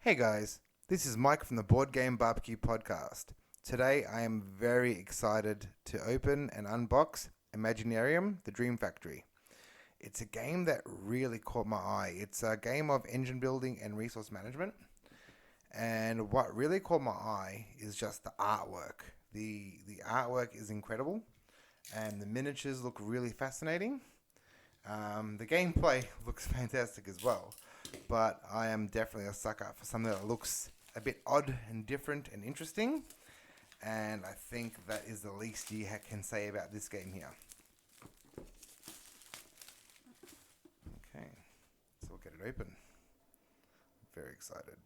Hey guys, this is Mike from the Board Game Barbecue Podcast. Today I am very excited to open and unbox Imaginarium, the Dream Factory. It's a game that really caught my eye. It's a game of engine building and resource management. And what really caught my eye is just the artwork. The artwork is incredible and the miniatures look really fascinating. The gameplay looks fantastic as well, but I am definitely a sucker for something that looks a bit odd and different and interesting, and I think that is the least you can say about this game here. Okay, so we'll get it open. Very excited.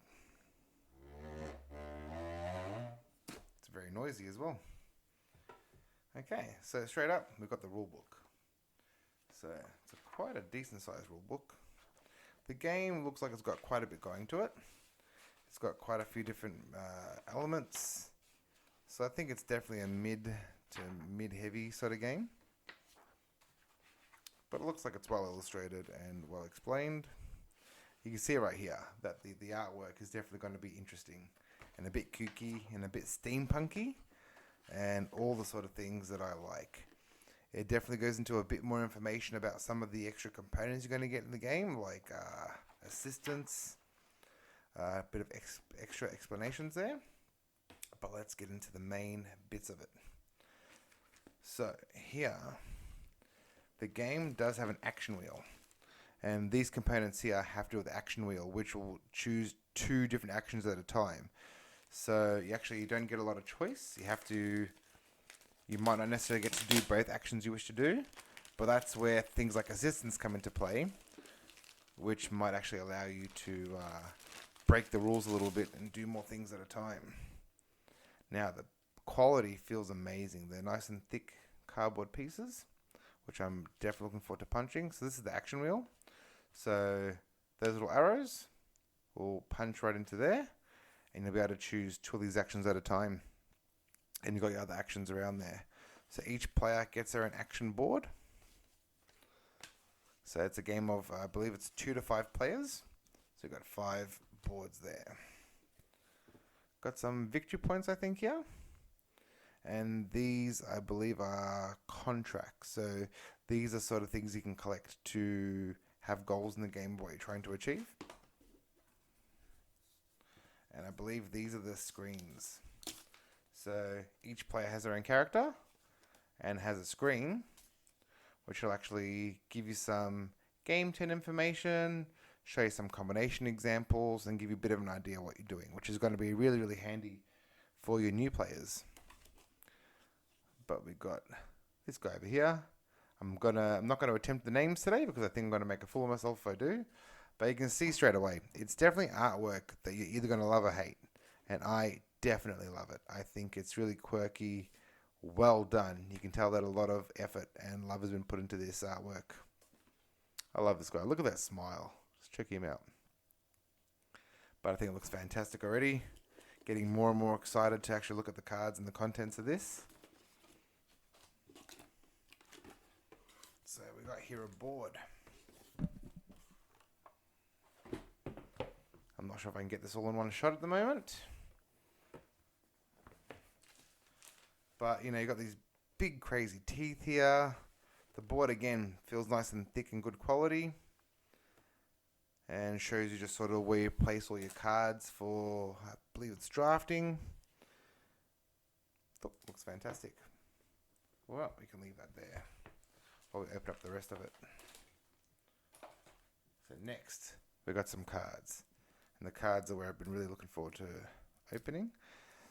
It's very noisy as well. Okay, so straight up, we've got the rule book. So it's quite a decent sized rule book. The game looks like it's got quite a bit going to it. It's got quite a few different elements. So I think it's definitely a mid to mid-heavy sort of game. But it looks like it's well illustrated and well explained. You can see right here that the artwork is definitely going to be interesting and a bit kooky and a bit steampunky and all the sort of things that I like. It definitely goes into a bit more information about some of the extra components you're going to get in the game, like assistance, a bit of extra explanations there. But let's get into the main bits of it. So here, the game does have an action wheel. And these components here have to do with the action wheel, which will choose two different actions at a time. So you don't get a lot of choice. You might not necessarily get to do both actions you wish to do, but that's where things like assistance come into play, which might actually allow you to break the rules a little bit and do more things at a time. Now, the quality feels amazing. They're nice and thick cardboard pieces, which I'm definitely looking forward to punching. So this is the action wheel. So those little arrows will punch right into there, and you'll be able to choose two of these actions at a time. And you've got your other actions around there. So each player gets their own action board. So it's a game of, I believe it's 2 to 5 players. So you've got 5 boards there. Got some victory points, I think, here. And these, I believe, are contracts. So these are sort of things you can collect to have goals in the game of what you're trying to achieve. And I believe these are the screens. So each player has their own character and has a screen, which will actually give you some game 10 information, show you some combination examples, and give you a bit of an idea of what you're doing, which is going to be really, really handy for your new players. But we've got this guy over here. I'm not going to attempt the names today because I think I'm going to make a fool of myself if I do. But you can see straight away, it's definitely artwork that you're either going to love or hate. And I definitely love it. I think it's really quirky, well done. You can tell that a lot of effort and love has been put into this artwork. I love this guy. Look at that smile. Just check him out. But I think it looks fantastic already. Getting more and more excited to actually look at the cards and the contents of this. So we got here a board. I'm not sure if I can get this all in one shot at the moment. But, you got these big crazy teeth here. The board, again, feels nice and thick and good quality. And shows you just sort of where you place all your cards for, I believe it's drafting. Oh, looks fantastic. Well, we can leave that there while we open up the rest of it. So next, we got some cards. And the cards are where I've been really looking forward to opening.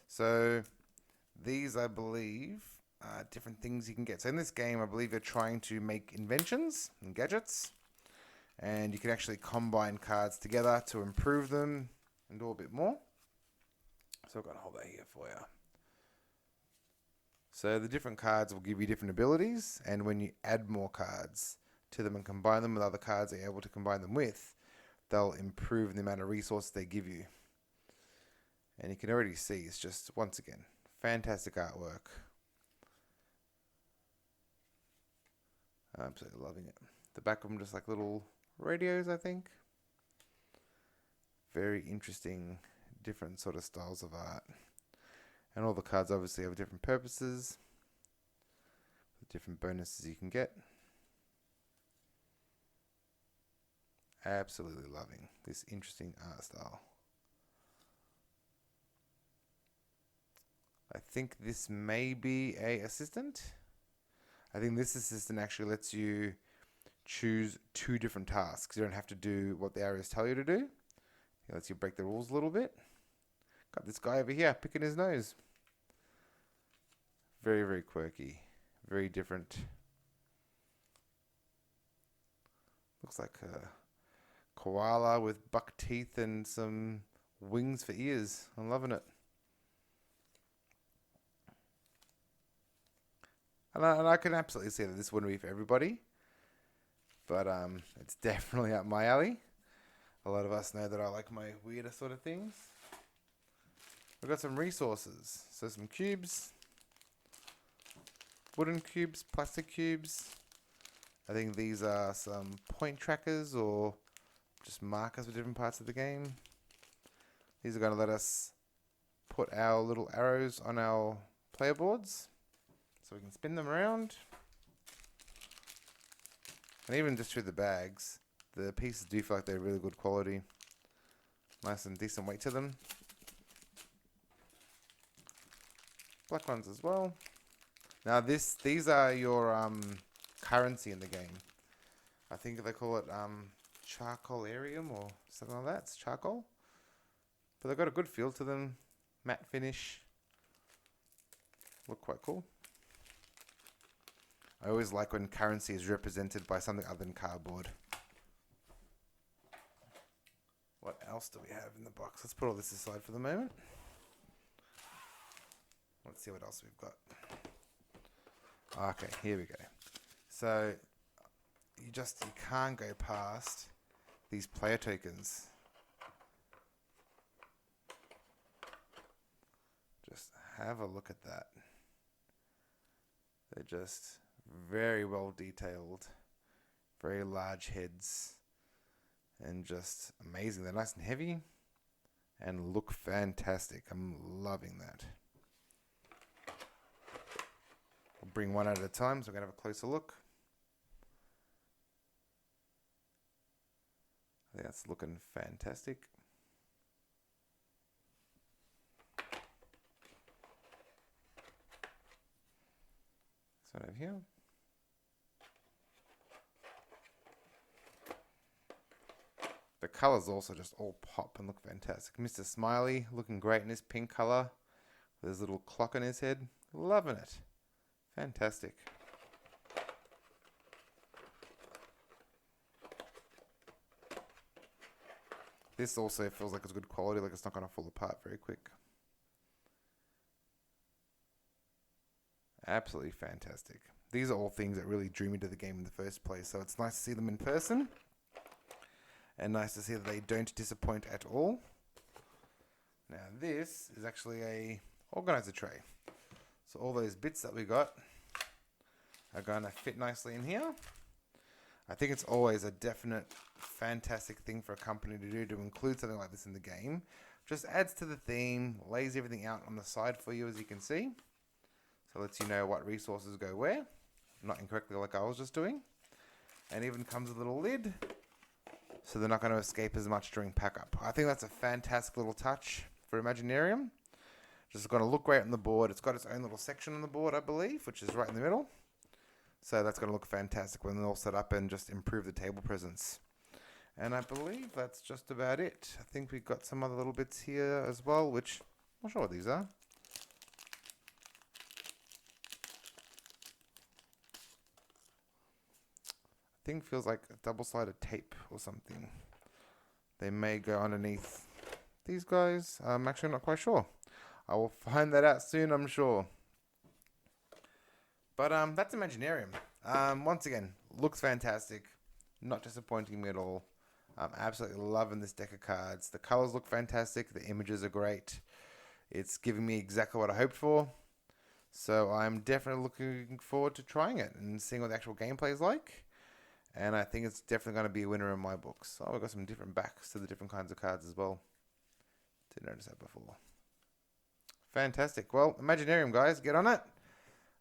So these, I believe, are different things you can get. So in this game, I believe you're trying to make inventions and gadgets. And you can actually combine cards together to improve them and do a bit more. So I've got to hold that here for you. So the different cards will give you different abilities. And when you add more cards to them and combine them with other cards that you're able to combine them with, they'll improve the amount of resources they give you. And you can already see it's just, once again, fantastic artwork. I'm absolutely loving it. The back of them just like little radios, I think. Very interesting, different sort of styles of art. And all the cards obviously have different purposes, different bonuses you can get. Absolutely loving this interesting art style. I think this may be a assistant. I think this assistant actually lets you choose 2 different tasks. You don't have to do what the arrows tell you to do. It lets you break the rules a little bit. Got this guy over here picking his nose. Very, very quirky. Very different. Looks like a koala with buck teeth and some wings for ears. I'm loving it. And I can absolutely see that this wouldn't be for everybody. But it's definitely up my alley. A lot of us know that I like my weirder sort of things. We've got some resources. So some cubes. Wooden cubes, plastic cubes. I think these are some point trackers or just markers for different parts of the game. These are going to let us put our little arrows on our player boards so we can spin them around. And even just through the bags, the pieces do feel like they're really good quality. Nice and decent weight to them. Black ones as well. Now these are your currency in the game. I think they call it Charcoalarium or something like that. It's charcoal. But they've got a good feel to them. Matte finish. Look quite cool. I always like when currency is represented by something other than cardboard. What else do we have in the box? Let's put all this aside for the moment. Let's see what else we've got. Okay, here we go. So you can't go past these player tokens. Just have a look at that. They're just very well detailed, very large heads, and just amazing. They're nice and heavy and look fantastic. I'm loving that. I'll bring one at a time so we're going to have a closer look. I think that's looking fantastic. This one over here. The colours also just all pop and look fantastic. Mr. Smiley looking great in his pink colour with his little clock on his head. Loving it. Fantastic. This also feels like it's good quality, like it's not going to fall apart very quick. Absolutely fantastic. These are all things that really drew me to the game in the first place, so it's nice to see them in person. And nice to see that they don't disappoint at all. Now this is actually a organizer tray. So all those bits that we got are going to fit nicely in here. I think it's always a definite fantastic thing for a company to do, to include something like this in the game. Just adds to the theme, lays everything out on the side for you, as you can see. So lets you know what resources go where, not incorrectly like I was just doing. And even comes with a little lid, so they're not going to escape as much during pack up. I think that's a fantastic little touch for Imaginarium. Just going to look great on the board. It's got its own little section on the board, I believe, which is right in the middle. So that's going to look fantastic when they're all set up and just improve the table presence. And I believe that's just about it. I think we've got some other little bits here as well, which I'm not sure what these are. I think feels like a double-sided tape or something. They may go underneath these guys. I'm actually not quite sure. I will find that out soon, I'm sure. But that's Imaginarium. Once again, looks fantastic. Not disappointing me at all. I'm absolutely loving this deck of cards. The colors look fantastic. The images are great. It's giving me exactly what I hoped for. So I'm definitely looking forward to trying it and seeing what the actual gameplay is like. And I think it's definitely going to be a winner in my books. Oh, we've got some different backs to the different kinds of cards as well. Didn't notice that before. Fantastic. Well, Imaginarium, guys, get on it.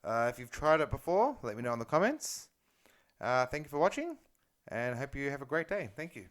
If you've tried it before, let me know in the comments. Thank you for watching, and I hope you have a great day. Thank you.